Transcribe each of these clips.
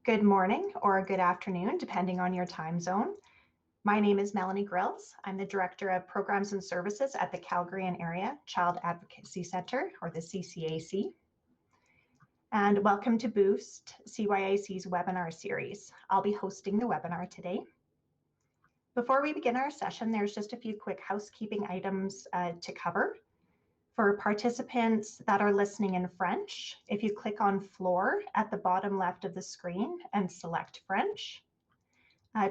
Good morning or good afternoon, depending on your time zone. My name is Melanie Grylls. I'm the Director of Programs and Services at the Calgary and Area Child Advocacy Centre, or the CCAC. And welcome to Boost, CYAC's webinar series. I'll be hosting the webinar today. Before we begin our session, there's just a few quick housekeeping items to cover. For participants that are listening in French, if you click on Floor at the bottom left of the screen and select French.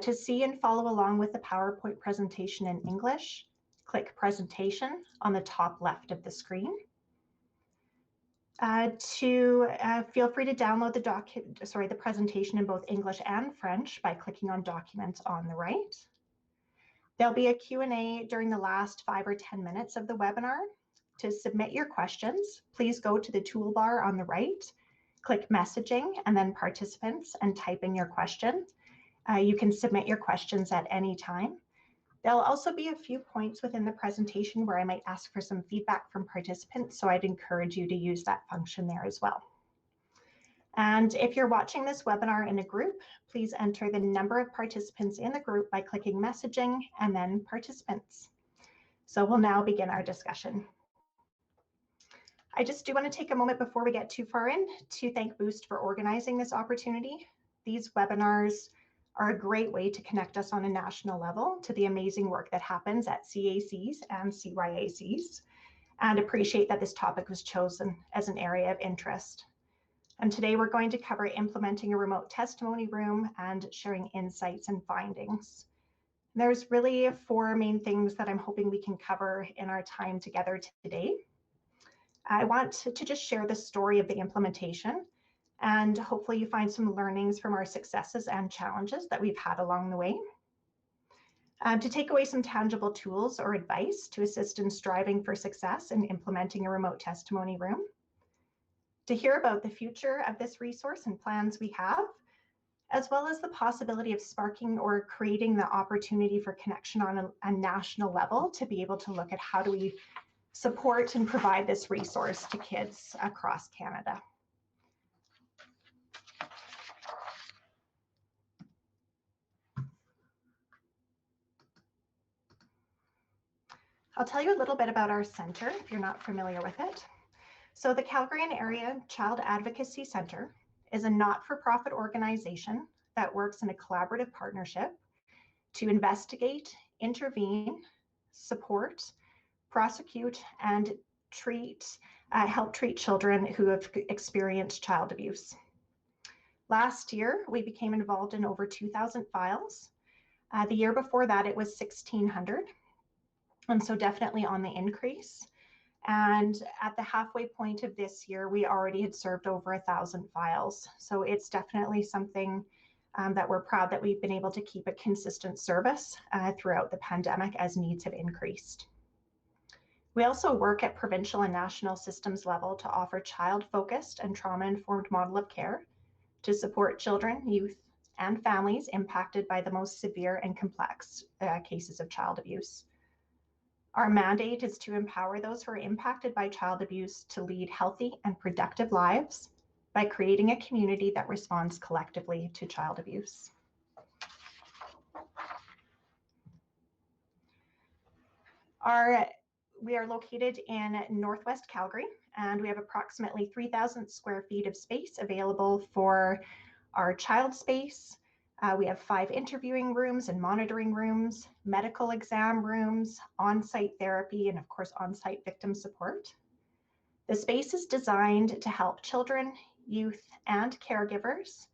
To see and follow along with the PowerPoint presentation in English, click Presentation on the top left of the screen. Feel free to download the presentation in both English and French by clicking on Documents on the right. There'll be a Q&A during the last 5 or 10 minutes of the webinar. To submit your questions, please go to the toolbar on the right, click Messaging and then Participants and type in your question. You can submit your questions at any time. There'll also be a few points within the presentation where I might ask for some feedback from participants, so I'd encourage you to use that function there as well. And if you're watching this webinar in a group, please enter the number of participants in the group by clicking Messaging and then Participants. So we'll now begin our discussion. I just do want to take a moment before we get too far in to thank Boost for organizing this opportunity. These webinars are a great way to connect us on a national level to the amazing work that happens at CACs and CYACs, and appreciate that this topic was chosen as an area of interest. And today we're going to cover implementing a remote testimony room and sharing insights and findings. There's really 4 main things that I'm hoping we can cover in our time together today. I want to just share the story of the implementation, and hopefully you find some learnings from our successes and challenges that we've had along the way. To take away some tangible tools or advice to assist in striving for success in implementing a remote testimony room. To hear about the future of this resource and plans we have, as well as the possibility of sparking or creating the opportunity for connection on a national level to be able to look at how do we support and provide this resource to kids across Canada. I'll tell you a little bit about our center if you're not familiar with it. So the Calgary and Area Child Advocacy Centre is a not-for-profit organization that works in a collaborative partnership to investigate, intervene, support, prosecute, and help treat children who have experienced child abuse. Last year, we became involved in over 2,000 files. The year before that, it was 1,600, and so definitely on the increase. And at the halfway point of this year, we already had served over 1,000 files. So it's definitely something that we're proud that we've been able to keep a consistent service throughout the pandemic as needs have increased. We also work at provincial and national systems level to offer child-focused and trauma-informed model of care to support children, youth, and families impacted by the most severe and complex cases of child abuse. Our mandate is to empower those who are impacted by child abuse to lead healthy and productive lives by creating a community that responds collectively to child abuse. We are located in Northwest Calgary, and we have approximately 3,000 square feet of space available for our child space. We have 5 interviewing rooms and monitoring rooms, medical exam rooms, on-site therapy, and of course, on-site victim support. The space is designed to help children, youth, and caregivers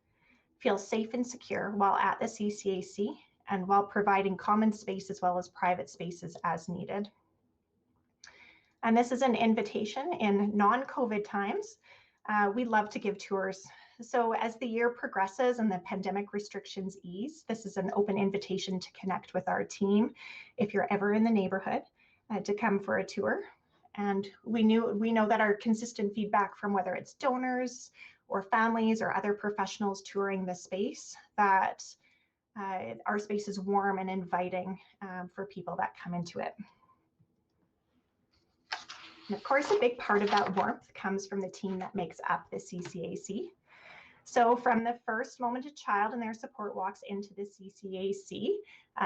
feel safe and secure while at the CCAC and while providing common space as well as private spaces as needed. And this is an invitation in non-COVID times. We love to give tours. So as the year progresses and the pandemic restrictions ease, this is an open invitation to connect with our team if you're ever in the neighborhood to come for a tour. And we know that our consistent feedback from whether it's donors or families or other professionals touring the space, that our space is warm and inviting for people that come into it. And of course, a big part of that warmth comes from the team that makes up the CCAC. So from the first moment a child and their support walks into the CCAC,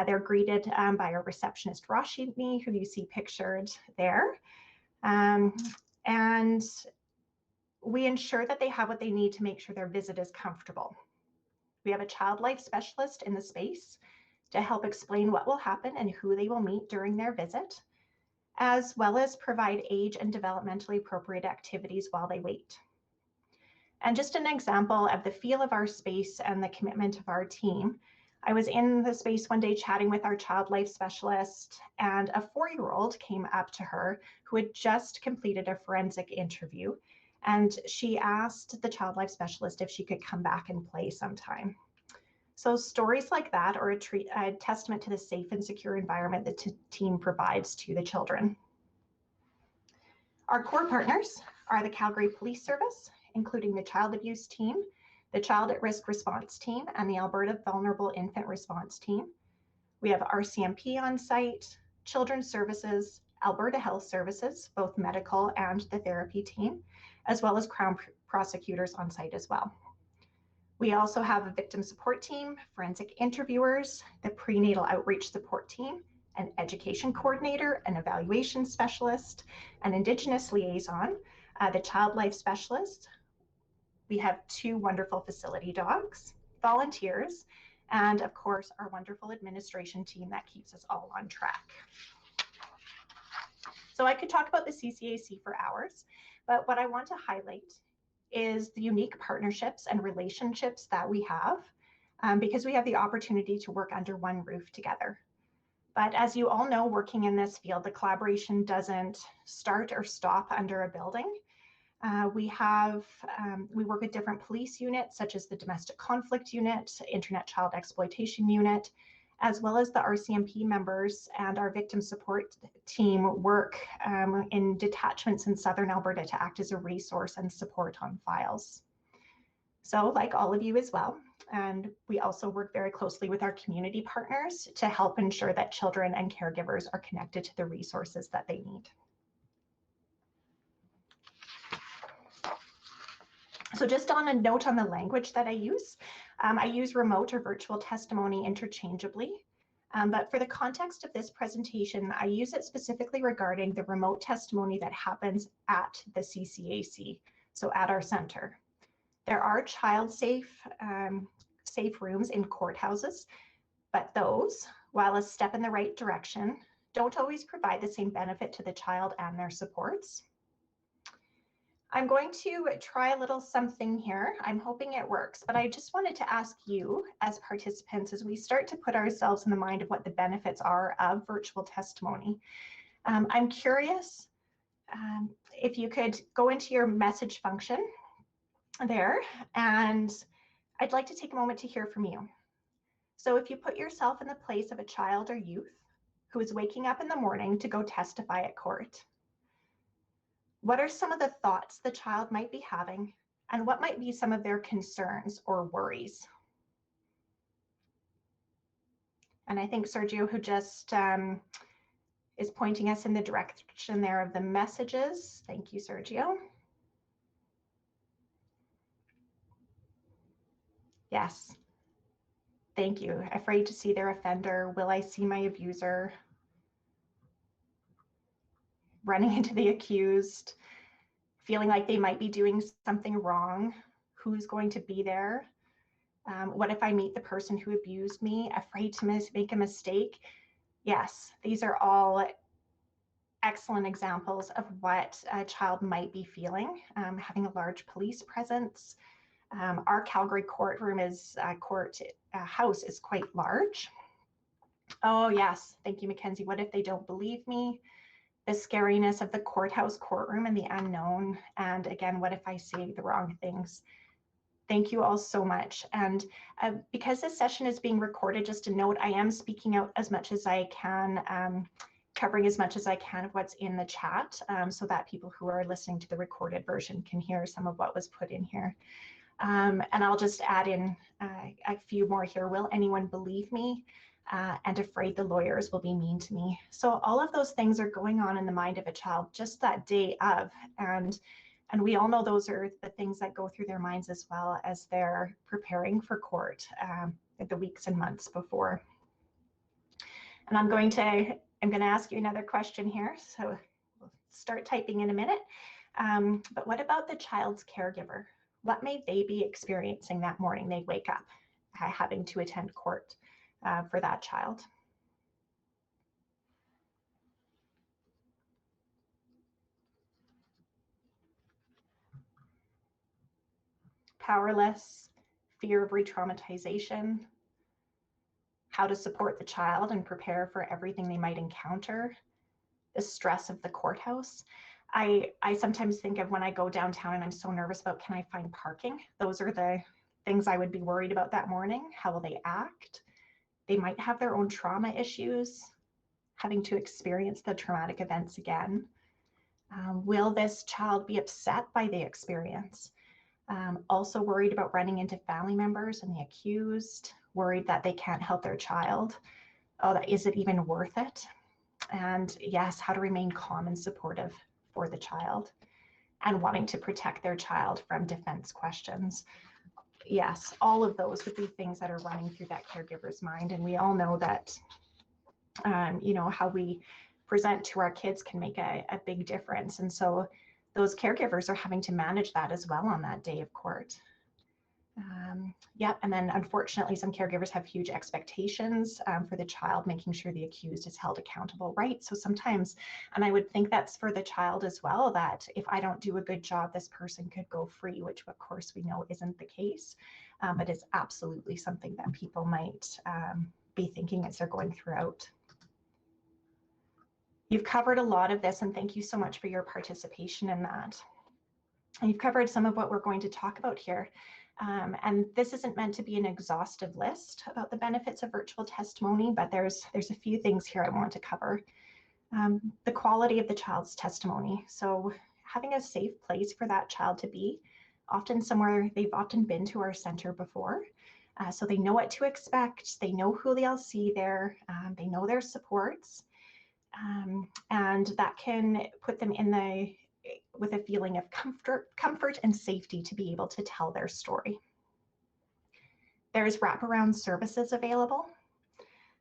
they're greeted by our receptionist, Roshni, who you see pictured there. And we ensure that they have what they need to make sure their visit is comfortable. We have a child life specialist in the space to help explain what will happen and who they will meet during their visit, as well as provide age and developmentally appropriate activities while they wait. And just an example of the feel of our space and the commitment of our team, I was in the space one day chatting with our child life specialist, and a 4-year-old came up to her who had just completed a forensic interview. And she asked the child life specialist if she could come back and play sometime. So stories like that are a testament to the safe and secure environment that the team provides to the children. Our core partners are the Calgary Police Service, including the Child Abuse Team, the Child at Risk Response Team, and the Alberta Vulnerable Infant Response Team. We have RCMP on site, Children's Services, Alberta Health Services, both medical and the therapy team, as well as Crown prosecutors on site as well. We also have a victim support team, forensic interviewers, the prenatal outreach support team, an education coordinator, an evaluation specialist, an Indigenous liaison, the child life specialist. We have 2 wonderful facility dogs, volunteers, and of course, our wonderful administration team that keeps us all on track. So I could talk about the CCAC for hours, but what I want to highlight is the unique partnerships and relationships that we have because we have the opportunity to work under one roof together. But as you all know, working in this field, the collaboration doesn't start or stop under a building. We work with different police units, such as the Domestic Conflict Unit, Internet Child Exploitation Unit, as well as the RCMP members and our victim support team work in detachments in Southern Alberta to act as a resource and support on files. So like all of you as well, and we also work very closely with our community partners to help ensure that children and caregivers are connected to the resources that they need. So just on a note on the language that I use remote or virtual testimony interchangeably. But for the context of this presentation, I use it specifically regarding the remote testimony that happens at the CCAC, so at our center. There are child safe rooms in courthouses, but those, while a step in the right direction, don't always provide the same benefit to the child and their supports. I'm going to try a little something here. I'm hoping it works, but I just wanted to ask you as participants, as we start to put ourselves in the mind of what the benefits are of virtual testimony. I'm curious if you could go into your message function there, and I'd like to take a moment to hear from you. So if you put yourself in the place of a child or youth who is waking up in the morning to go testify at court, what are some of the thoughts the child might be having, and what might be some of their concerns or worries? And I think Sergio, who just is pointing us in the direction there of the messages. Thank you, Sergio. Yes. Thank you. Afraid to see their offender. Will I see my abuser? Running into the accused, feeling like they might be doing something wrong. Who's going to be there? What if I meet the person who abused me? Afraid to make a mistake? Yes, these are all excellent examples of what a child might be feeling. Having a large police presence. Our Calgary courtroom house is quite large. Oh yes, thank you, Mackenzie. What if they don't believe me? The scariness of the courtroom and the unknown. And again, what if I say the wrong things? Thank you all so much. And because this session is being recorded, just a note, I am speaking out as much as I can, covering as much as I can of what's in the chat, so that people who are listening to the recorded version can hear some of what was put in here. And I'll just add in a few more here. Will anyone believe me? And afraid the lawyers will be mean to me. So all of those things are going on in the mind of a child just that day of. And And we all know those are the things that go through their minds as well as they're preparing for court the weeks and months before. And I'm going to ask you another question here. So we'll start typing in a minute. But what about the child's caregiver? What may they be experiencing that morning they wake up having to attend court for that child? Powerless, fear of re-traumatization, how to support the child and prepare for everything they might encounter, the stress of the courthouse. I sometimes think of when I go downtown and I'm so nervous about, can I find parking? Those are the things I would be worried about that morning. How will they act? They might have their own trauma issues, having to experience the traumatic events again. Will this child be upset by the experience? Also worried about running into family members and the accused, worried that they can't help their child. Oh, is it even worth it? And yes, how to remain calm and supportive for the child and wanting to protect their child from defense questions. Yes, all of those would be things that are running through that caregiver's mind. And we all know that, how we present to our kids can make a big difference. And so those caregivers are having to manage that as well on that day of court. And then unfortunately, some caregivers have huge expectations for the child, making sure the accused is held accountable, right? So sometimes, and I would think that's for the child as well, that if I don't do a good job, this person could go free, which of course we know isn't the case, but is absolutely something that people might be thinking as they're going throughout. You've covered a lot of this, and thank you so much for your participation in that. And you've covered some of what we're going to talk about here. And this isn't meant to be an exhaustive list about the benefits of virtual testimony, but there's a few things here I want to cover. The quality of the child's testimony. So having a safe place for that child to be, often somewhere they've often been to our center before. So they know what to expect. They know who they'll see there. They know their supports. And that can put them with a feeling of comfort and safety to be able to tell their story. There's wraparound services available.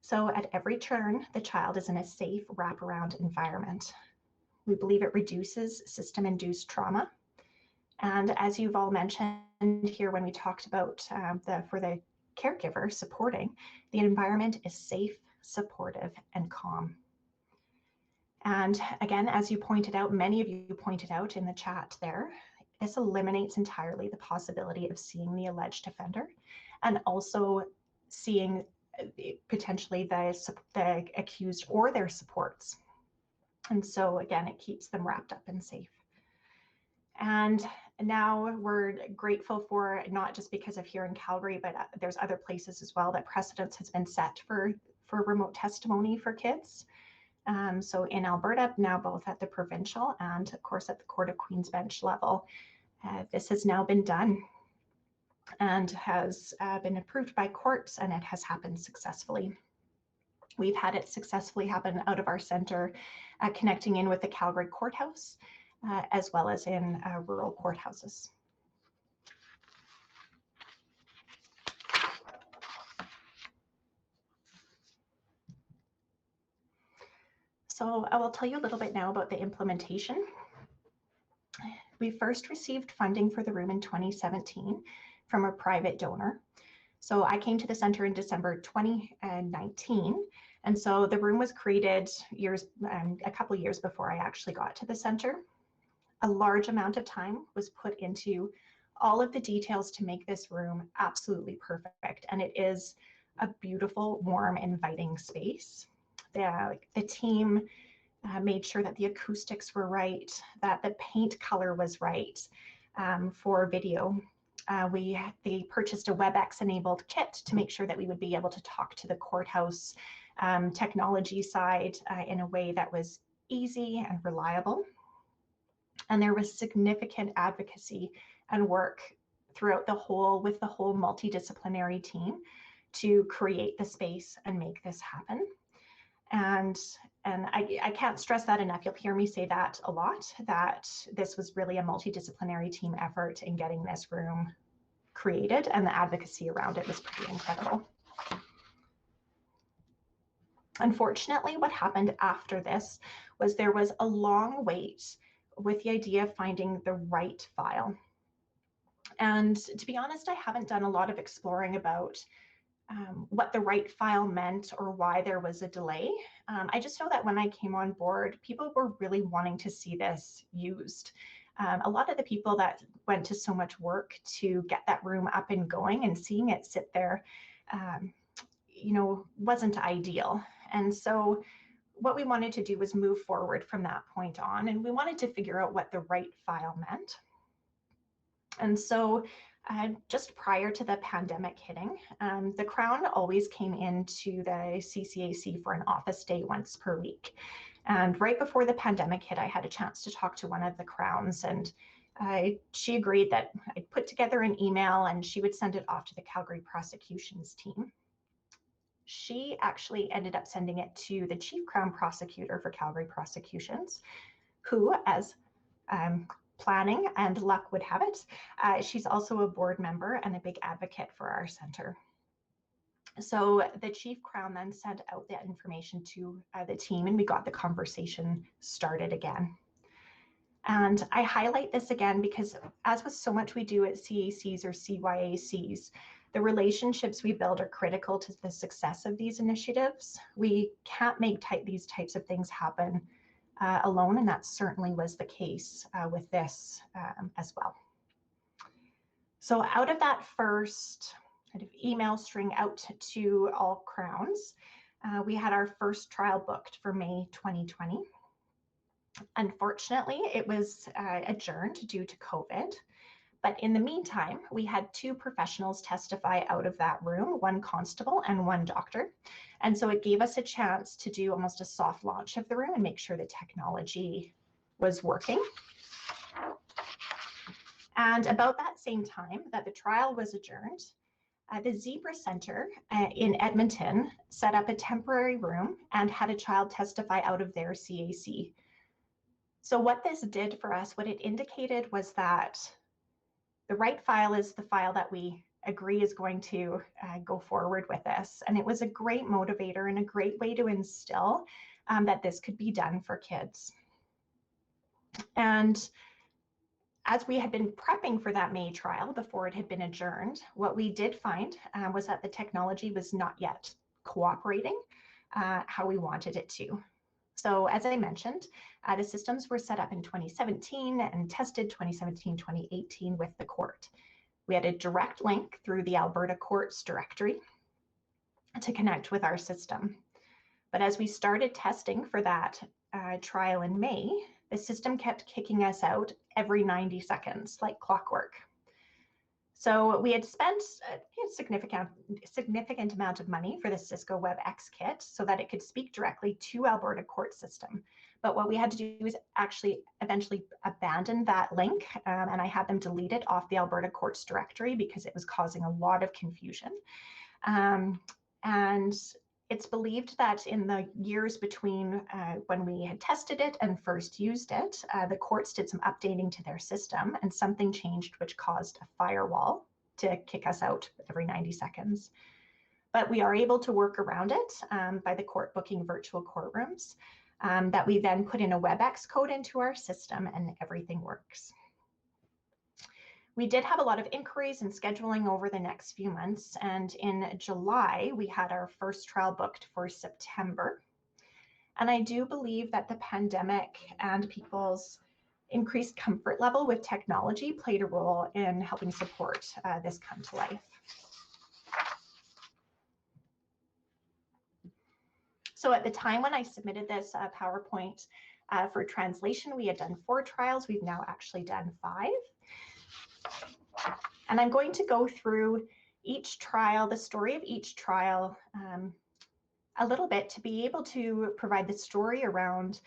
So at every turn, the child is in a safe wraparound environment. We believe it reduces system-induced trauma. And as you've all mentioned here when we talked about for the caregiver supporting, the environment is safe, supportive, and calm. And again, as you pointed out, many of you pointed out in the chat there, this eliminates entirely the possibility of seeing the alleged offender and also seeing potentially the accused or their supports. And so again, it keeps them wrapped up and safe. And now we're grateful for, not just because of here in Calgary, but there's other places as well that precedence has been set for remote testimony for kids. So in Alberta, now both at the provincial and of course at the Court of Queen's Bench level, this has now been done and has been approved by courts, and it has happened successfully. We've had it successfully happen out of our center, connecting in with the Calgary courthouse, as well as in rural courthouses. So I will tell you a little bit now about the implementation. We first received funding for the room in 2017 from a private donor. So I came to the center in December 2019. And so the room was created a couple of years before I actually got to the center. A large amount of time was put into all of the details to make this room absolutely perfect. And it is a beautiful, warm, inviting space. The team made sure that the acoustics were right, that the paint color was right for video. They purchased a WebEx-enabled kit to make sure that we would be able to talk to the courthouse technology side in a way that was easy and reliable. And there was significant advocacy and work throughout with the whole multidisciplinary team to create the space and make this happen. And I can't stress that enough. You'll hear me say that a lot, that this was really a multidisciplinary team effort in getting this room created, and the advocacy around it was pretty incredible. Unfortunately, what happened after this was there was a long wait with the idea of finding the right file. And to be honest, I haven't done a lot of exploring about what the right file meant or why there was a delay. I just know that when I came on board, people were really wanting to see this used. A lot of the people that went to so much work to get that room up and going, and seeing it sit there, wasn't ideal. And so what we wanted to do was move forward from that point on, and we wanted to figure out what the right file meant. And so just prior to the pandemic hitting, the Crown always came into the CCAC for an office day once per week. And right before the pandemic hit, I had a chance to talk to one of the Crowns, and she agreed that I'd put together an email and she would send it off to the Calgary prosecutions team. She actually ended up sending it to the Chief Crown Prosecutor for Calgary Prosecutions, who, as planning and luck would have it, she's also a board member and a big advocate for our center. So the Chief Crown then sent out that information to the team, and we got the conversation started again. And I highlight this again because, as with so much we do at CACs or CYACs, the relationships we build are critical to the success of these initiatives. We can't make these types of things happen alone, and that certainly was the case with this as well. So out of that first kind of email string out to all Crowns, we had our first trial booked for May 2020. Unfortunately, it was adjourned due to COVID. But in the meantime, we had 2 professionals testify out of that room, 1 constable and 1 doctor. And so it gave us a chance to do almost a soft launch of the room and make sure the technology was working. And about that same time that the trial was adjourned, the Zebra Center in Edmonton set up a temporary room and had a child testify out of their CAC. So what this did for us, what it indicated was that the right file is the file that we agree is going to go forward with this. And it was a great motivator and a great way to instill that this could be done for kids. And as we had been prepping for that May trial before it had been adjourned, what we did find was that the technology was not yet cooperating how we wanted it to. So as I mentioned, the systems were set up in 2017 and tested 2017, 2018 with the court. We had a direct link through the Alberta Courts directory to connect with our system. But as we started testing for that trial in May, the system kept kicking us out every 90 seconds, like clockwork. So we had spent a significant amount of money for the Cisco WebEx kit so that it could speak directly to Alberta court system. But what we had to do was actually eventually abandon that link, and I had them delete it off the Alberta courts directory because it was causing a lot of confusion. And it's believed that in the years between when we had tested it and first used it, the courts did some updating to their system, and something changed which caused a firewall to kick us out every 90 seconds. But we are able to work around it by the court booking virtual courtrooms that we then put in a WebEx code into our system, and everything works. We did have a lot of inquiries and scheduling over the next few months, and in July, we had our first trial booked for September. And I do believe that the pandemic and people's increased comfort level with technology played a role in helping support this come to life. So at the time when I submitted this PowerPoint for translation, we had done 4 trials. We've now actually done 5. And I'm going to go through each trial, the story of each trial a little bit to be able to provide the story around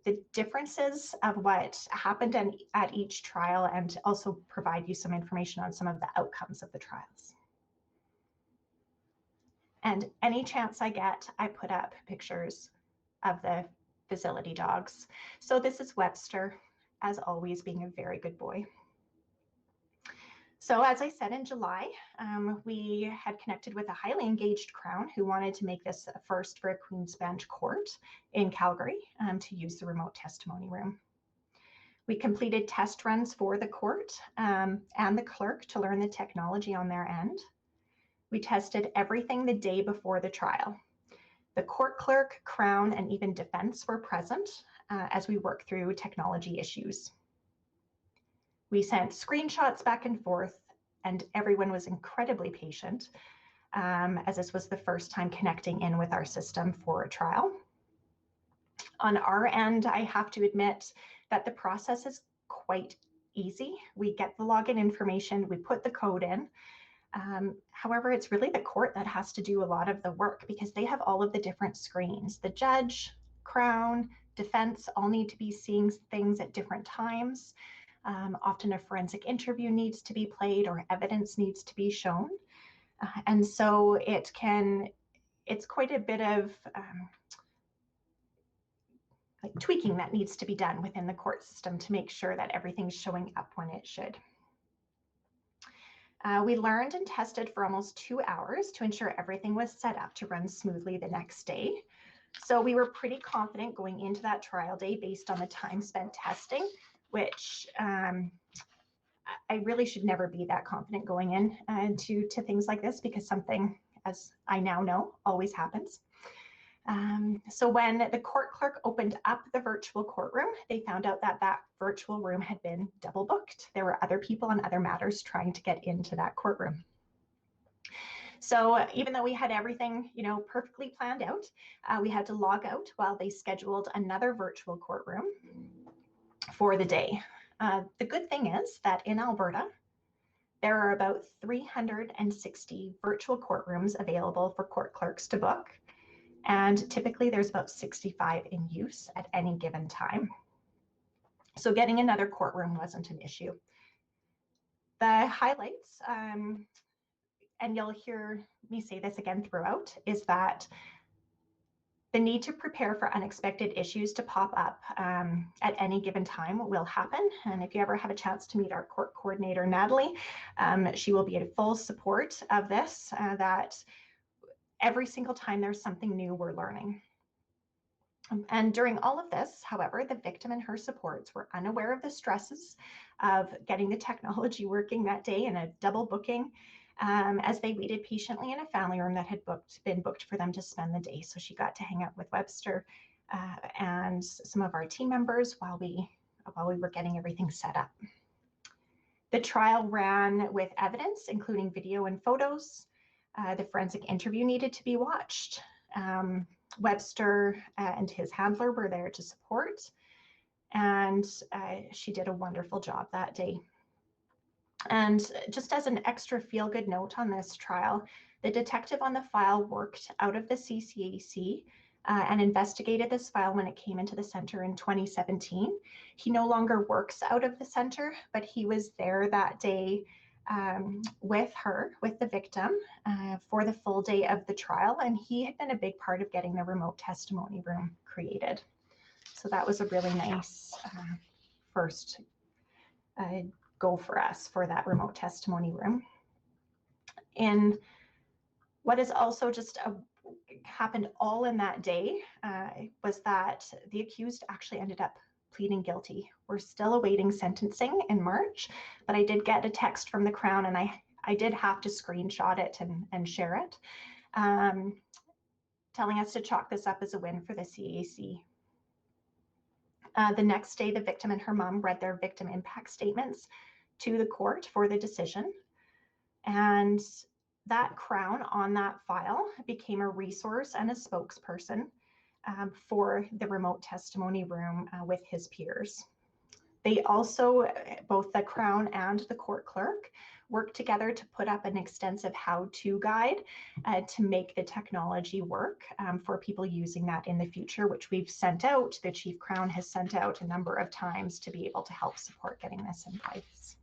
the differences of what happened at each trial, and also provide you some information on some of the outcomes of the trials. And any chance I get, I put up pictures of the facility dogs. So this is Webster, as always, being a very good boy. So as I said, in July, we had connected with a highly engaged Crown who wanted to make this a first for a Queen's Bench court in Calgary to use the remote testimony room. We completed test runs for the court and the clerk to learn the technology on their end. We tested everything the day before the trial. The court clerk, Crown, and even defense were present as we worked through technology issues. We sent screenshots back and forth, and everyone was incredibly patient as this was the first time connecting in with our system for a trial. On our end, I have to admit that the process is quite easy. We get the login information, we put the code in. However, it's really the court that has to do a lot of the work because they have all of the different screens. The judge, Crown, defense all need to be seeing things at different times. Often a forensic interview needs to be played or evidence needs to be shown. And so it's quite a bit of like tweaking that needs to be done within the court system to make sure that everything's showing up when it should. We learned and tested for almost 2 hours to ensure everything was set up to run smoothly the next day. So we were pretty confident going into that trial day based on the time spent testing, which I really should never be that confident going in to things like this because something, as I now know, always happens. So when the court clerk opened up the virtual courtroom, they found out that that virtual room had been double booked. There were other people on other matters trying to get into that courtroom. So even though we had everything, perfectly planned out, we had to log out while they scheduled another virtual courtroom for the day. The good thing is that in Alberta, there are about 360 virtual courtrooms available for court clerks to book. And typically there's about 65 in use at any given time. So getting another courtroom wasn't an issue. The highlights, and you'll hear me say this again throughout, is that the need to prepare for unexpected issues to pop up at any given time will happen. And if you ever have a chance to meet our court coordinator, Natalie, she will be in full support of this, that every single time there's something new, we're learning. And during all of this, however, the victim and her supports were unaware of the stresses of getting the technology working that day in a double booking as they waited patiently in a family room that had been booked for them to spend the day. So she got to hang out with Webster and some of our team members while we were getting everything set up. The trial ran with evidence, including video and photos. The forensic interview needed to be watched. Webster and his handler were there to support, and she did a wonderful job that day. And just as an extra feel-good note on this trial, the detective on the file worked out of the CCAC and investigated this file when it came into the center in 2017. He no longer works out of the center, but he was there that day with the victim for the full day of the trial, and he had been a big part of getting the remote testimony room created. So that was a really nice first go for us for that remote testimony room. And what is also just happened all in that day was that the accused actually ended up pleading guilty. We're still awaiting sentencing in March, but I did get a text from the Crown, and I did have to screenshot it and share it, telling us to chalk this up as a win for the CAC. The next day, the victim and her mom read their victim impact statements to the court for the decision, and that Crown on that file became a resource and a spokesperson for the remote testimony room with his peers. They also, both the Crown and the court clerk, worked together to put up an extensive how-to guide to make the technology work for people using that in the future, which we've sent out. The Chief Crown has sent out a number of times to be able to help support getting this in place.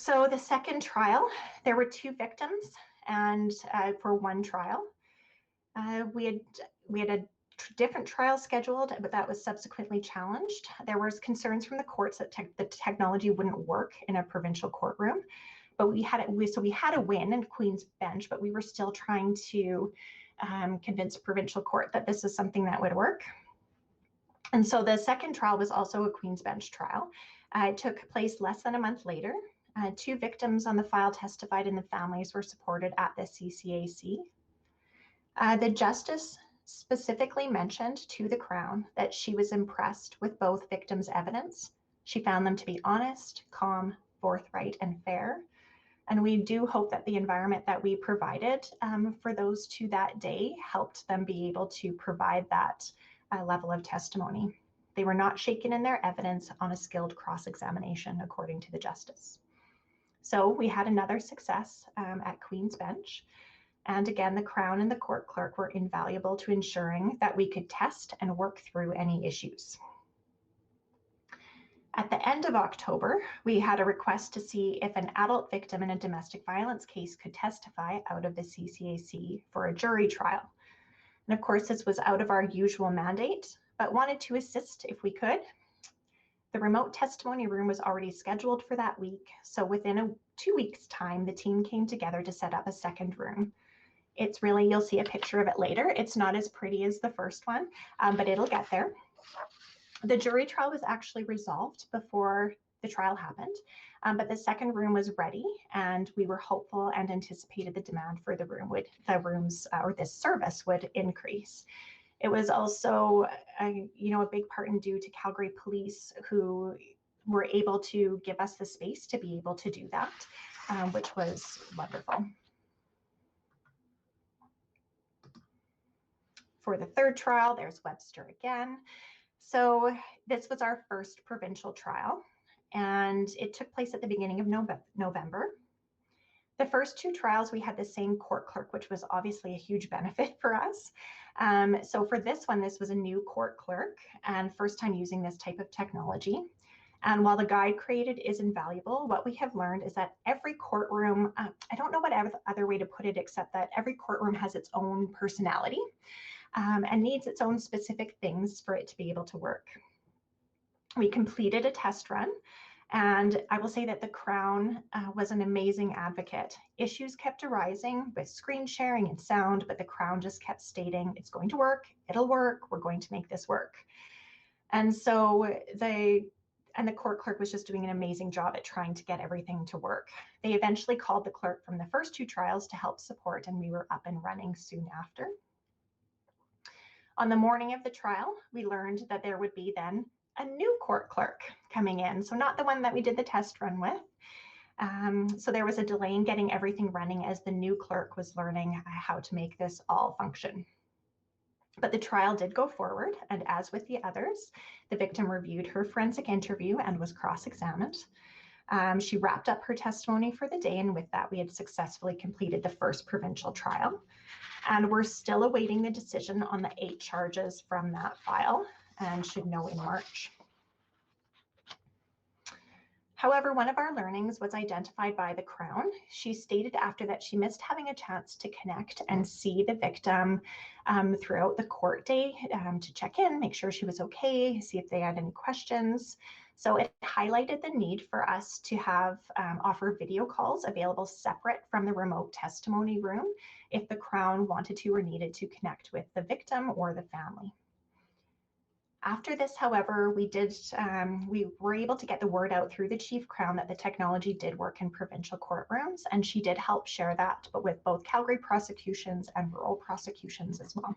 So the second trial, there were 2 victims, and for one trial, we had a different trial scheduled, but that was subsequently challenged. There was concerns from the courts that the technology wouldn't work in a provincial courtroom, but we had a win in Queen's Bench, but we were still trying to convince provincial court that this is something that would work. And so the second trial was also a Queen's Bench trial. It took place less than a month later. 2 victims on the file testified and the families were supported at the CCAC. The justice specifically mentioned to the Crown that she was impressed with both victims' evidence. She found them to be honest, calm, forthright, and fair. And we do hope that the environment that we provided for those 2 that day helped them be able to provide that level of testimony. They were not shaken in their evidence on a skilled cross-examination, according to the justice. So we had another success at Queen's Bench. And again, the Crown and the court clerk were invaluable to ensuring that we could test and work through any issues. At the end of October, we had a request to see if an adult victim in a domestic violence case could testify out of the CCAC for a jury trial. And of course, this was out of our usual mandate, but wanted to assist if we could. The remote testimony room was already scheduled for that week, so within 2 weeks' time, the team came together to set up a second room. It's really, you'll see a picture of it later. It's not as pretty as the first one, but it'll get there. The jury trial was actually resolved before the trial happened, but the second room was ready, and we were hopeful and anticipated the demand for this service would increase. It was also, a big part and due to Calgary Police, who were able to give us the space to be able to do that, which was wonderful. For the third trial, there's Webster again. So this was our first provincial trial, and it took place at the beginning of November. The first 2 trials, we had the same court clerk, which was obviously a huge benefit for us. So for this one, this was a new court clerk and first time using this type of technology. And while the guide created is invaluable, what we have learned is that every courtroom, I don't know what other way to put it, except that every courtroom has its own personality and needs its own specific things for it to be able to work. We completed a test run, and I will say that the Crown was an amazing advocate. Issues kept arising with screen sharing and sound, but the Crown just kept stating, it's going to work, it'll work, we're going to make this work. And so the court clerk was just doing an amazing job at trying to get everything to work. They eventually called the clerk from the first 2 trials to help support, and we were up and running soon after. On the morning of the trial, we learned that there would be then a new court clerk coming in. So not the one that we did the test run with. So there was a delay in getting everything running as the new clerk was learning how to make this all function. But the trial did go forward, and as with the others, the victim reviewed her forensic interview and was cross-examined. She wrapped up her testimony for the day, and with that, we had successfully completed the first provincial trial. And we're still awaiting the decision on the 8 charges from that file and should know in March. However, one of our learnings was identified by the Crown. She stated after that she missed having a chance to connect and see the victim throughout the court day to check in, make sure she was okay, see if they had any questions. So it highlighted the need for us to have offer video calls available separate from the remote testimony room if the Crown wanted to or needed to connect with the victim or the family. After this, however, we were able to get the word out through the Chief Crown that the technology did work in provincial courtrooms, and she did help share that, but with both Calgary prosecutions and rural prosecutions as well.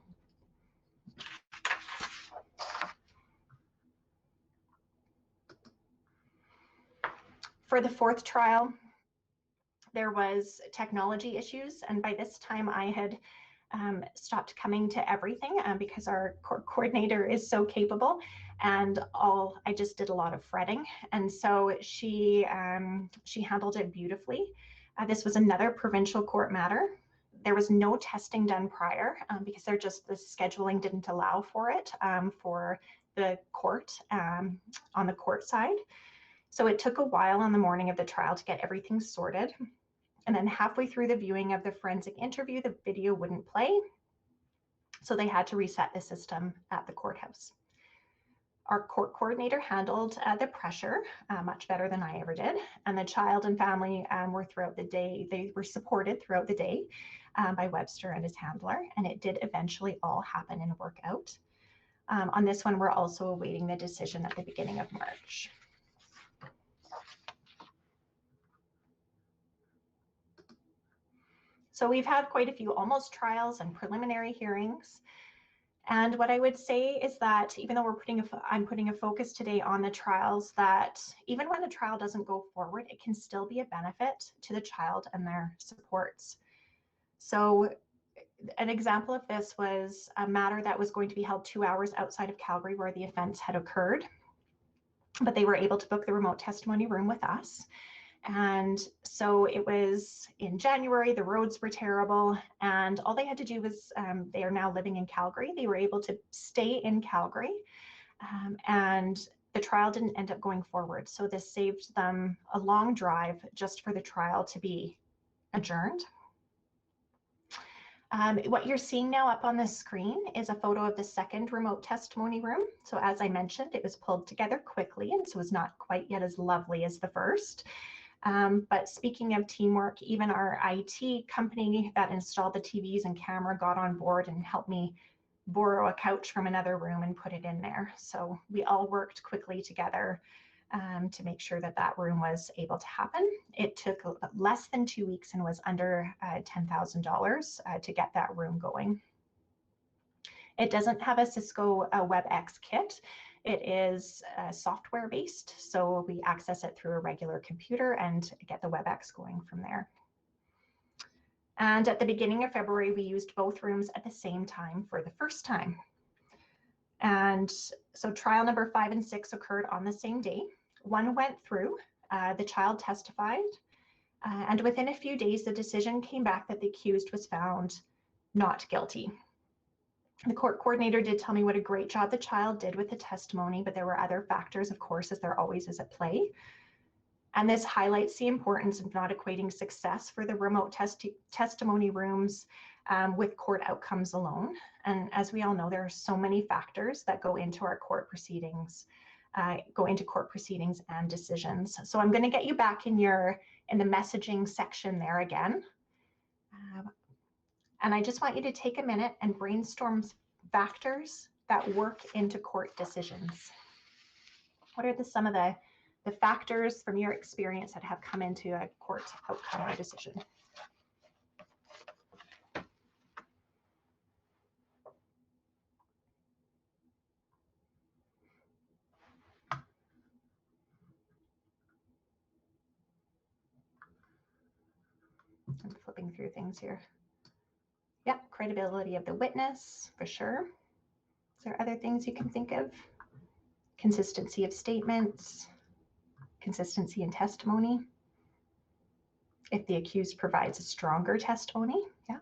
For the fourth trial, there was technology issues, and by this time I had stopped coming to everything because our court coordinator is so capable, and I just did a lot of fretting, and so she handled it beautifully. This was another provincial court matter. There was no testing done prior because the scheduling didn't allow for it for the court on the court side. So it took a while on the morning of the trial to get everything sorted. And then halfway through the viewing of the forensic interview, the video wouldn't play. So they had to reset the system at the courthouse. Our court coordinator handled the pressure much better than I ever did. And the child and family were throughout the day, they were supported throughout the day by Webster and his handler. And it did eventually all happen and work out. On this one, we're also awaiting the decision at the beginning of March. So we've had quite a few almost trials and preliminary hearings. And what I would say is that even though I'm putting a focus today on the trials, that even when a trial doesn't go forward, it can still be a benefit to the child and their supports. So an example of this was a matter that was going to be held 2 hours outside of Calgary where the offense had occurred, but they were able to book the remote testimony room with us. And so it was in January, the roads were terrible, and all they had to do was, they are now living in Calgary. They were able to stay in Calgary, and the trial didn't end up going forward. So this saved them a long drive just for the trial to be adjourned. What you're seeing now up on the screen is a photo of the second remote testimony room. So as I mentioned, it was pulled together quickly, and so it was not quite yet as lovely as the first. But speaking of teamwork, even our IT company that installed the TVs and camera got on board and helped me borrow a couch from another room and put it in there. So we all worked quickly together to make sure that that room was able to happen. It took less than 2 weeks and was under $10,000 to get that room going. It doesn't have a Cisco WebEx kit. It is software based, so we access it through a regular computer and get the WebEx going from there. And at the beginning of February, we used both rooms at the same time for the first time. And so trial number 5 and 6 occurred on the same day. One went through, the child testified, and within a few days, the decision came back that the accused was found not guilty. The court coordinator did tell me what a great job the child did with the testimony, but there were other factors, of course, as there always is at play. And this highlights the importance of not equating success for the remote testimony rooms with court outcomes alone. And as we all know, there are so many factors that go into our court proceedings, and decisions. So I'm going to get you back in the messaging section there again. And I just want you to take a minute and brainstorm factors that work into court decisions. What are some of the factors from your experience that have come into a court outcome or decision? I'm flipping through things here. Yep, credibility of the witness, for sure. Is there other things you can think of? Consistency of statements, consistency in testimony. If the accused provides a stronger testimony, yeah.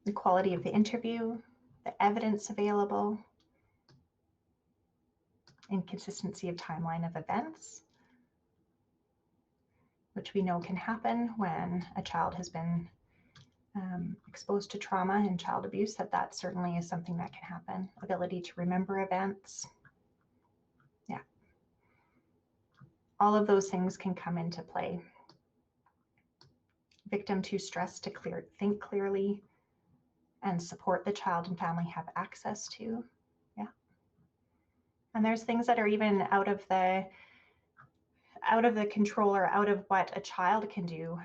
The quality of the interview, the evidence available, inconsistency of timeline of events, which we know can happen when a child has been exposed to trauma and child abuse, that certainly is something that can happen. Ability to remember events. Yeah. All of those things can come into play. Victim too stressed to think clearly and support the child and family have access to. Yeah. And there's things that are even out of the control or out of what a child can do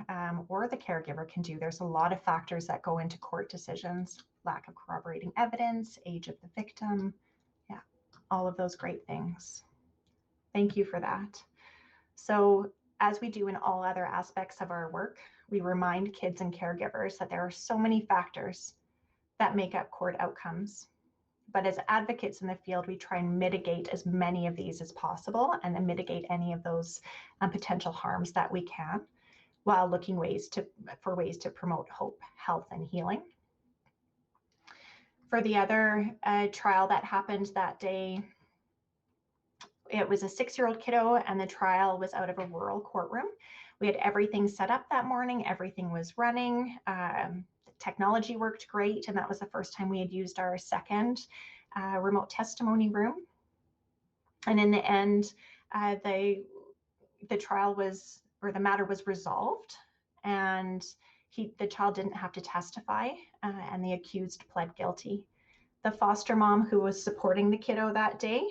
or the caregiver can do. There's a lot of factors that go into court decisions. Lack of corroborating evidence, age of the victim. Yeah, all of those great things. Thank you for that. So as we do in all other aspects of our work, we remind kids and caregivers that there are so many factors that make up court outcomes. But as advocates in the field, we try and mitigate as many of these as possible and then mitigate any of those potential harms that we can while looking for ways to promote hope, health, and healing. For the other trial that happened that day, it was a 6-year-old kiddo, and the trial was out of a rural courtroom. We had everything set up that morning. Everything was running. The technology worked great, and that was the first time we had used our second remote testimony room. And in the end, the trial was, or the matter was resolved, and the child didn't have to testify, and the accused pled guilty. The foster mom who was supporting the kiddo that day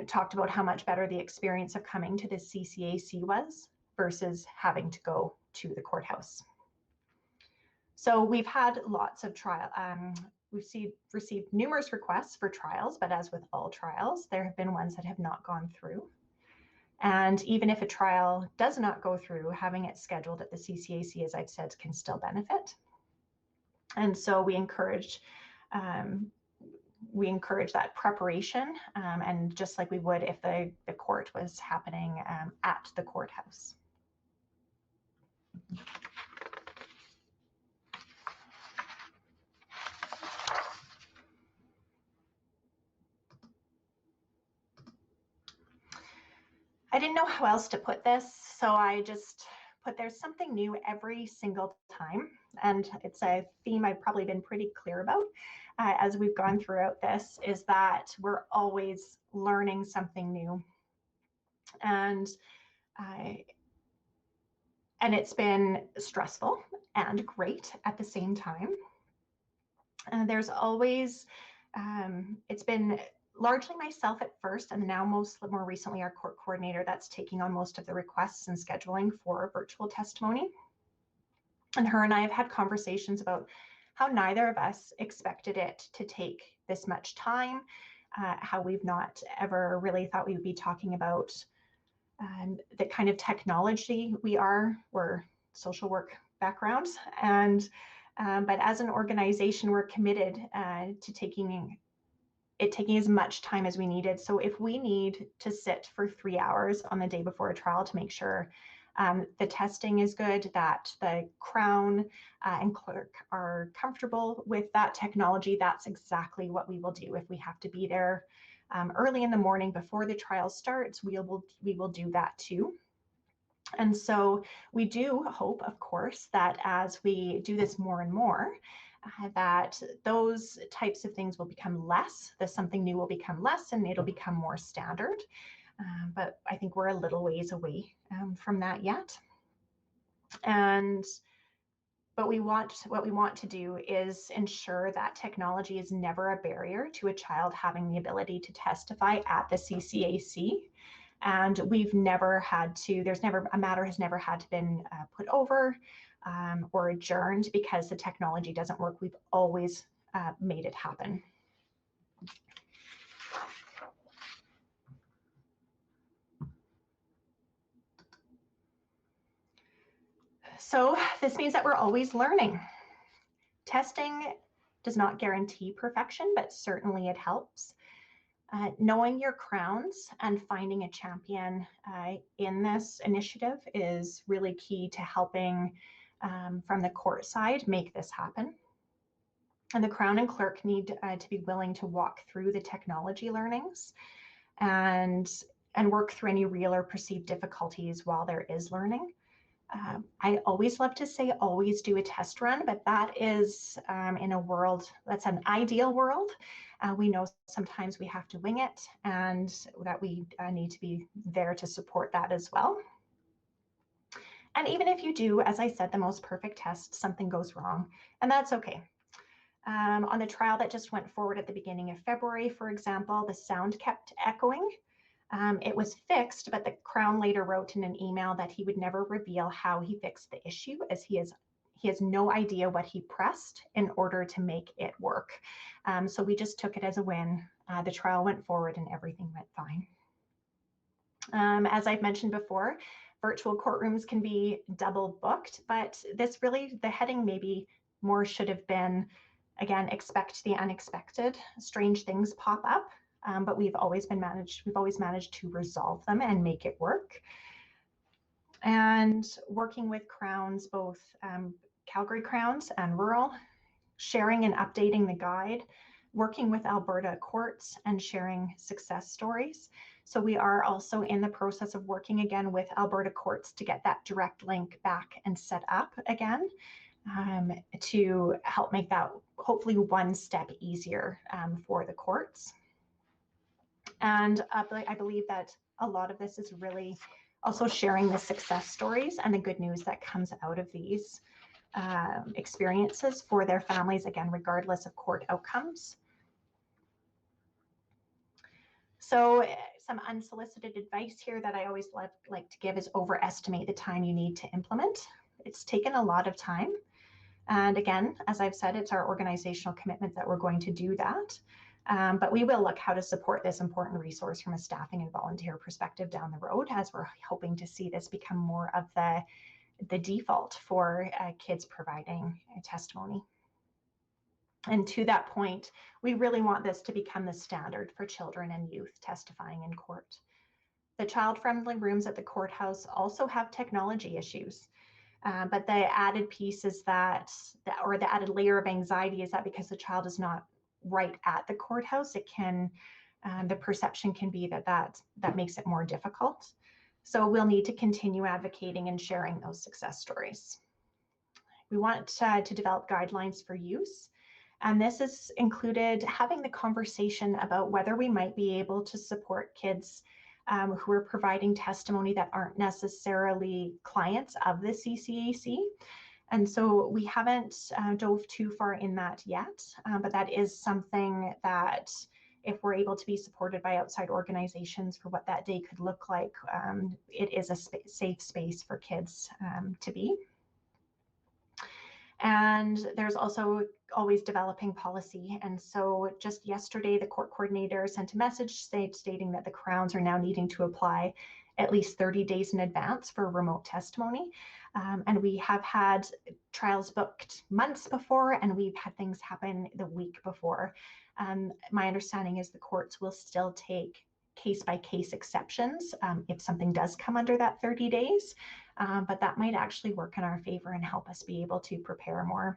talked about how much better the experience of coming to the CCAC was versus having to go to the courthouse. So we've had lots of we've received numerous requests for trials, but as with all trials, there have been ones that have not gone through. And even if a trial does not go through, having it scheduled at the CCAC, as I've said, can still benefit. And so we encourage that preparation, and just like we would if the court was happening at the courthouse. I didn't know how else to put this, so I just put there's something new every single time. And it's a theme I've probably been pretty clear about as we've gone throughout this, is that we're always learning something new. And it's been stressful and great at the same time. And there's always, it's been largely myself at first, and now more recently our court coordinator that's taking on most of the requests and scheduling for virtual testimony. And her and I have had conversations about how neither of us expected it to take this much time, how we've not ever really thought we would be talking about the kind of technology we're social work backgrounds, and but as an organization, we're committed to taking as much time as we needed. So if we need to sit for 3 hours on the day before a trial to make sure the testing is good, that the Crown and clerk are comfortable with that technology, that's exactly what we will do. If we have to be there early in the morning before the trial starts, we will do that too. And so we do hope, of course, that as we do this more and more, that those types of things will become less, that something new will become less, and it'll become more standard. But I think we're a little ways away from that yet. But what we want to do is ensure that technology is never a barrier to a child having the ability to testify at the CCAC. And we've never had to, a matter has never had to been put over or adjourned because the technology doesn't work. We've always made it happen. So this means that we're always learning. Testing does not guarantee perfection, but certainly it helps. Knowing your crowns and finding a champion in this initiative is really key to helping from the court side make this happen. And the Crown and clerk need to be willing to walk through the technology learnings and work through any real or perceived difficulties while there is learning. I always love to say always do a test run, but that is in a world, that's an ideal world. We know sometimes we have to wing it, and that we need to be there to support that as well. And even if you do, as I said, the most perfect test, something goes wrong, and that's okay. On the trial that just went forward at the beginning of February, for example, the sound kept echoing. It was fixed, but the Crown later wrote in an email that he would never reveal how he fixed the issue, as he has no idea what he pressed in order to make it work. So we just took it as a win. The trial went forward and everything went fine. As I've mentioned before, virtual courtrooms can be double booked, but this really, the heading maybe more should have been, again, expect the unexpected. Strange things pop up. But we've always managed to resolve them and make it work. And working with Crowns, both Calgary Crowns and rural, sharing and updating the guide, working with Alberta courts, and sharing success stories. So we are also in the process of working again with Alberta courts to get that direct link back and set up again, to help make that hopefully one step easier for the courts. And I believe that a lot of this is really also sharing the success stories and the good news that comes out of these experiences for their families, again, regardless of court outcomes. So some unsolicited advice here that I always like to give is overestimate the time you need to implement. It's taken a lot of time. And again, as I've said, it's our organizational commitment that we're going to do that. But we will look how to support this important resource from a staffing and volunteer perspective down the road, as we're hoping to see this become more of the default for kids providing a testimony. And to that point, we really want this to become the standard for children and youth testifying in court. The child-friendly rooms at the courthouse also have technology issues. But the added piece is or the added layer of anxiety is that because the child is not right at the courthouse, it can, the perception can be that makes it more difficult. So we'll need to continue advocating and sharing those success stories. We want to develop guidelines for use. And this has included having the conversation about whether we might be able to support kids who are providing testimony that aren't necessarily clients of the CCAC. And so we haven't dove too far in that yet, but that is something that if we're able to be supported by outside organizations for what that day could look like, it is a safe space for kids to be. And there's also always developing policy. And so just yesterday, the court coordinator sent a message stating that the Crowns are now needing to apply at least 30 days in advance for remote testimony. And we have had trials booked months before, and we've had things happen the week before. My understanding is the courts will still take case-by-case exceptions if something does come under that 30 days. But that might actually work in our favor and help us be able to prepare more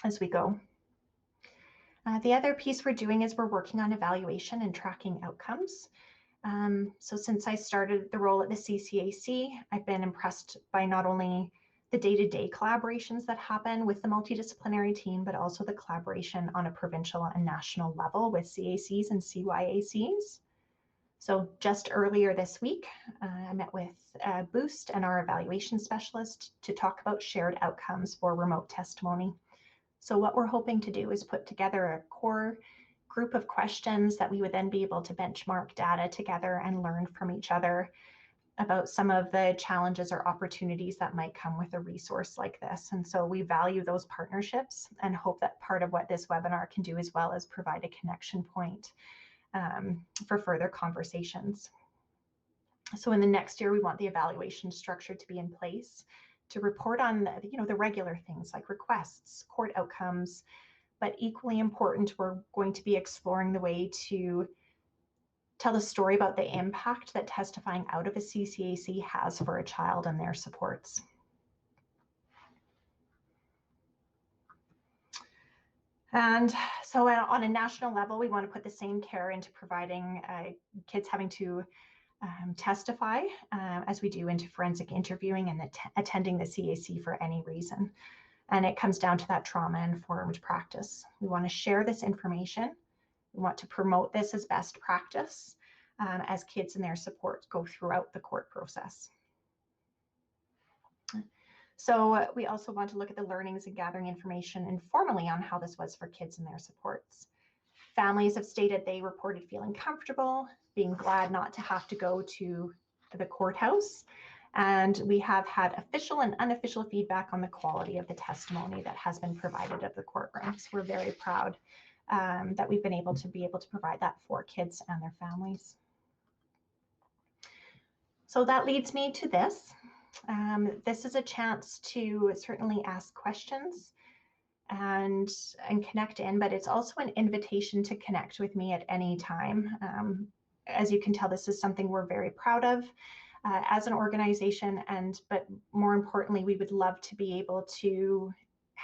as we go. The other piece we're doing is we're working on evaluation and tracking outcomes. So since I started the role at the CCAC, I've been impressed by not only the day-to-day collaborations that happen with the multidisciplinary team, but also the collaboration on a provincial and national level with CACs and CYACs. So just earlier this week, I met with Boost and our evaluation specialist to talk about shared outcomes for remote testimony. So what we're hoping to do is put together a core group of questions that we would then be able to benchmark data together and learn from each other about some of the challenges or opportunities that might come with a resource like this. And so we value those partnerships and hope that part of what this webinar can do as well is provide a connection point for further conversations. So in the next year, we want the evaluation structure to be in place to report on the regular things like requests, court outcomes, but equally important, we're going to be exploring the way to tell a story about the impact that testifying out of a CCAC has for a child and their supports. And so on a national level, we want to put the same care into providing kids having to testify as we do into forensic interviewing and attending the CAC for any reason. And it comes down to that trauma-informed practice. We want to share this information. We want to promote this as best practice as kids and their support go throughout the court process. So we also want to look at the learnings and gathering information informally on how this was for kids and their supports. Families have stated they reported feeling comfortable, being glad not to have to go to the courthouse. And we have had official and unofficial feedback on the quality of the testimony that has been provided at the courtrooms. We're very proud that we've been able to provide that for kids and their families. So that leads me to this. This is a chance to certainly ask questions and connect in, but it's also an invitation to connect with me at any time. As you can tell, this is something we're very proud of as an organization, but more importantly, we would love to be able to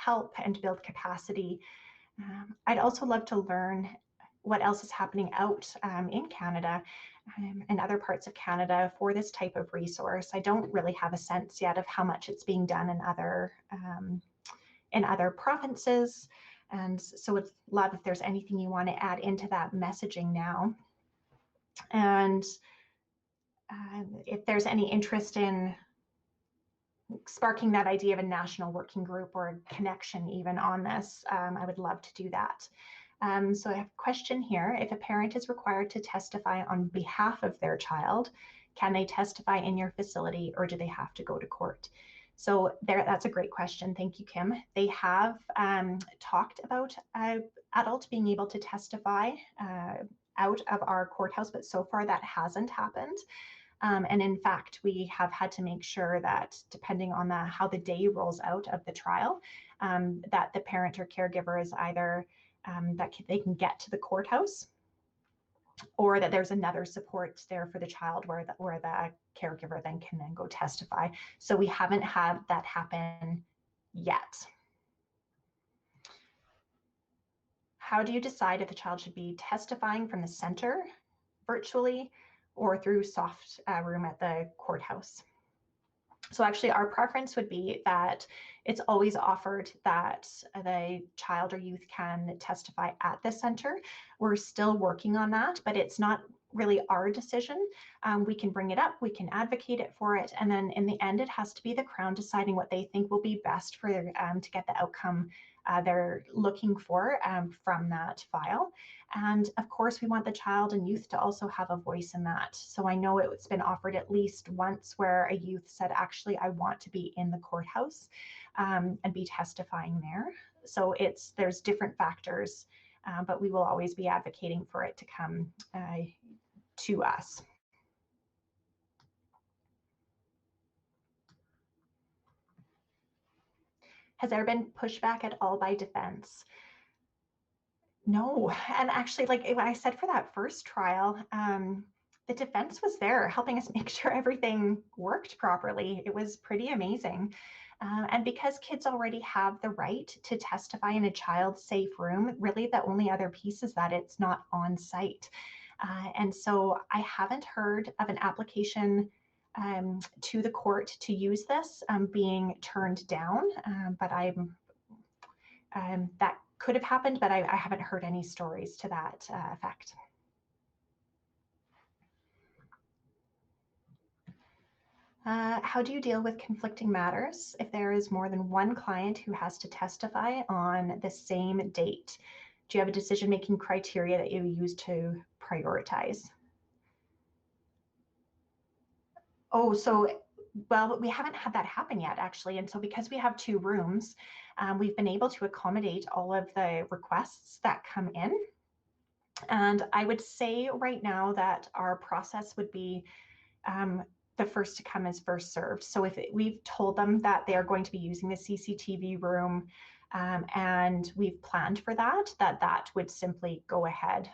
help and build capacity. I'd also love to learn what else is happening out in Canada and other parts of Canada for this type of resource. I don't really have a sense yet of how much it's being done in other provinces. And so would love if there's anything you want to add into that messaging now. And if there's any interest in sparking that idea of a national working group or a connection even on this, I would love to do that. So I have a question here. If a parent is required to testify on behalf of their child, can they testify in your facility or do they have to go to court? So that's a great question. Thank you, Kim. They have talked about adults being able to testify out of our courthouse, but so far that hasn't happened. And in fact, we have had to make sure that depending on how the day rolls out of the trial, that the parent or caregiver is either they can get to the courthouse, or that there's another support there for the child where the caregiver then can go testify. So we haven't had that happen yet. How do you decide if the child should be testifying from the center virtually or through soft room at the courthouse? So actually our preference would be that it's always offered that the child or youth can testify at the center. We're still working on that, but it's not really our decision. We can bring it up, we can advocate it for it, and then in the end it has to be the Crown deciding what they think will be best for to get the outcome they're looking for from that file. And of course, we want the child and youth to also have a voice in that. So I know it's been offered at least once where a youth said, actually, I want to be in the courthouse and be testifying there. So there's different factors, but we will always be advocating for it to come to us. Has there been pushback at all by defense? No, and actually, like I said, for that first trial, the defense was there helping us make sure everything worked properly. It was pretty amazing. And because kids already have the right to testify in a child-safe room, really the only other piece is that it's not on site. And so I haven't heard of an application to the court to use this being turned down, but that could have happened, but I haven't heard any stories to that effect. How do you deal with conflicting matters if there is more than one client who has to testify on the same date? Do you have a decision-making criteria that you use to prioritize? Oh, so, well, we haven't had that happen yet, actually. And so because we have 2 rooms, we've been able to accommodate all of the requests that come in. And I would say right now that our process would be the first to come is first served. So if we've told them that they are going to be using the CCTV room and we've planned for that would simply go ahead.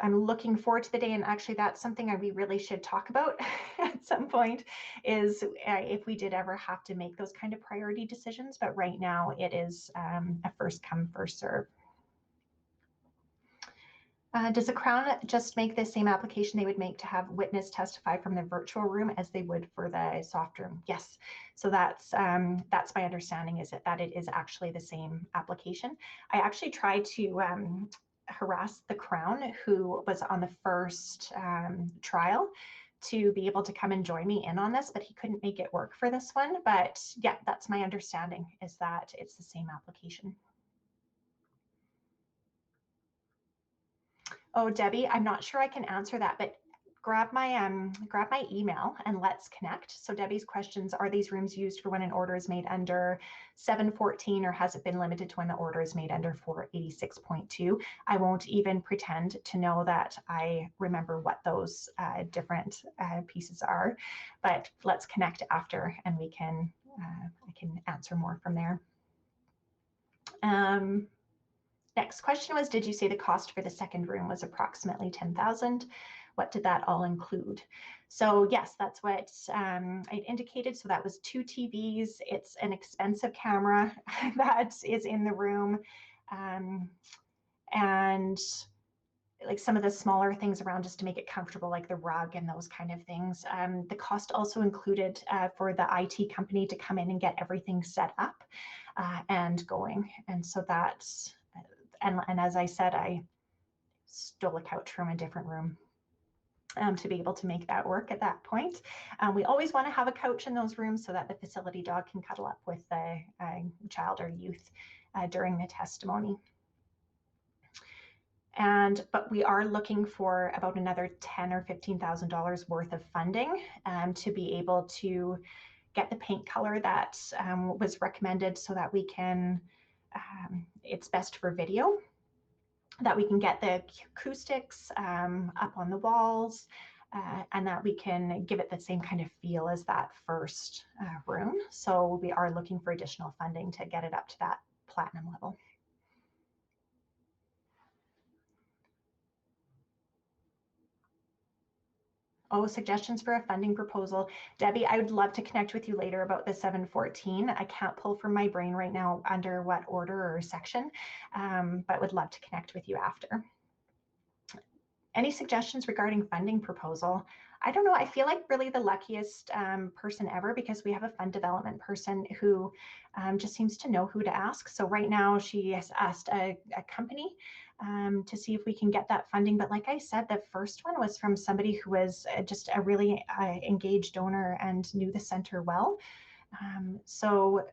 I'm looking forward to the day, and actually that's something we really should talk about at some point, is if we did ever have to make those kind of priority decisions. But right now it is a first come, first serve. Does the Crown just make the same application they would make to have witness testify from the virtual room as they would for the soft room? Yes. So that's my understanding, is that it is actually the same application. I actually tried to harass the Crown, who was on the first trial, to be able to come and join me in on this, but he couldn't make it work for this one. But yeah, that's my understanding, is that it's the same application. Oh, Debbie, I'm not sure I can answer that, but grab my email and let's connect. So Debbie's questions: are these rooms used for when an order is made under 714, or has it been limited to when the order is made under 486.2? I won't even pretend to know that I remember what those different pieces are, but let's connect after and we can I can answer more from there. Next question was, did you say the cost for the second room was approximately 10,000? what did that all include? So yes, that's what I indicated. So that was 2 TVs. It's an expensive camera that is in the room. And like some of the smaller things around just to make it comfortable, like the rug and those kind of things. The cost also included for the IT company to come in and get everything set up and going. And so that's, and as I said, I stole a couch from a different room to be able to make that work at that point. We always want to have a couch in those rooms so that the facility dog can cuddle up with the child or youth during the testimony. But we are looking for about another $10,000 or $15,000 worth of funding to be able to get the paint color that was recommended so that we can, it's best for video, that we can get the acoustics up on the walls and that we can give it the same kind of feel as that first room. So we are looking for additional funding to get it up to that platinum level. Oh, suggestions for a funding proposal. Debbie, I would love to connect with you later about the 714. I can't pull from my brain right now under what order or section, but would love to connect with you after. Any suggestions regarding funding proposal? I don't know. I feel like really the luckiest person ever because we have a fund development person who just seems to know who to ask. So right now she has asked a company to see if we can get that funding. But like I said, the first one was from somebody who was just a really engaged donor and knew the center well. So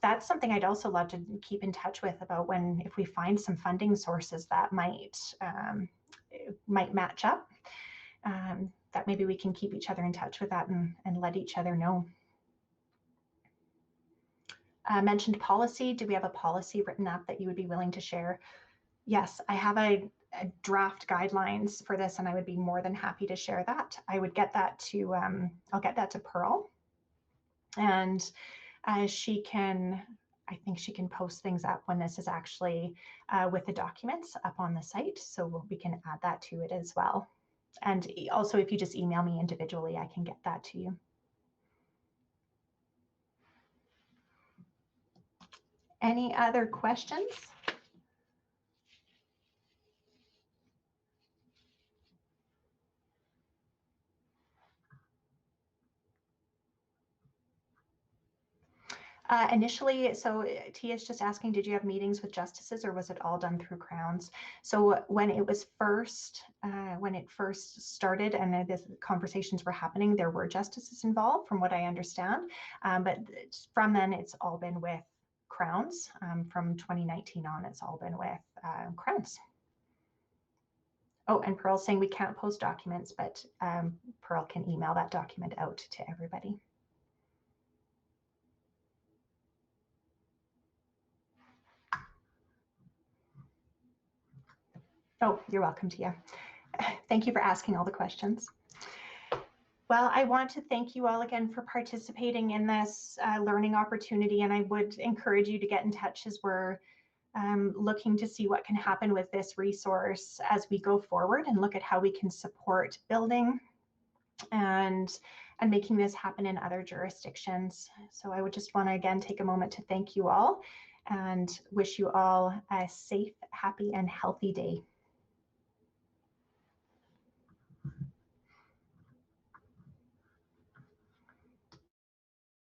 that's something I'd also love to keep in touch with about if we find some funding sources that might match up, that maybe we can keep each other in touch with that and let each other know. Mentioned policy. Do we have a policy written up that you would be willing to share? Yes, I have a draft guidelines for this and I would be more than happy to share that. I would get that to, I'll get that to Pearl and she can, I think she can post things up when this is actually with the documents up on the site. So we can add that to it as well. And also if you just email me individually, I can get that to you. Any other questions? Initially, so Tia's just asking, did you have meetings with justices or was it all done through Crowns? So when it was first, when it first started and the conversations were happening, there were justices involved from what I understand. But from then it's all been with Crowns. From 2019 on, it's all been with Crowns. Oh, and Pearl's saying we can't post documents, but Pearl can email that document out to everybody. Oh, you're welcome, Tia. Thank you for asking all the questions. Well, I want to thank you all again for participating in this learning opportunity, and I would encourage you to get in touch as we're looking to see what can happen with this resource as we go forward and look at how we can support building and making this happen in other jurisdictions. So I would just want to again take a moment to thank you all and wish you all a safe, happy, and healthy day.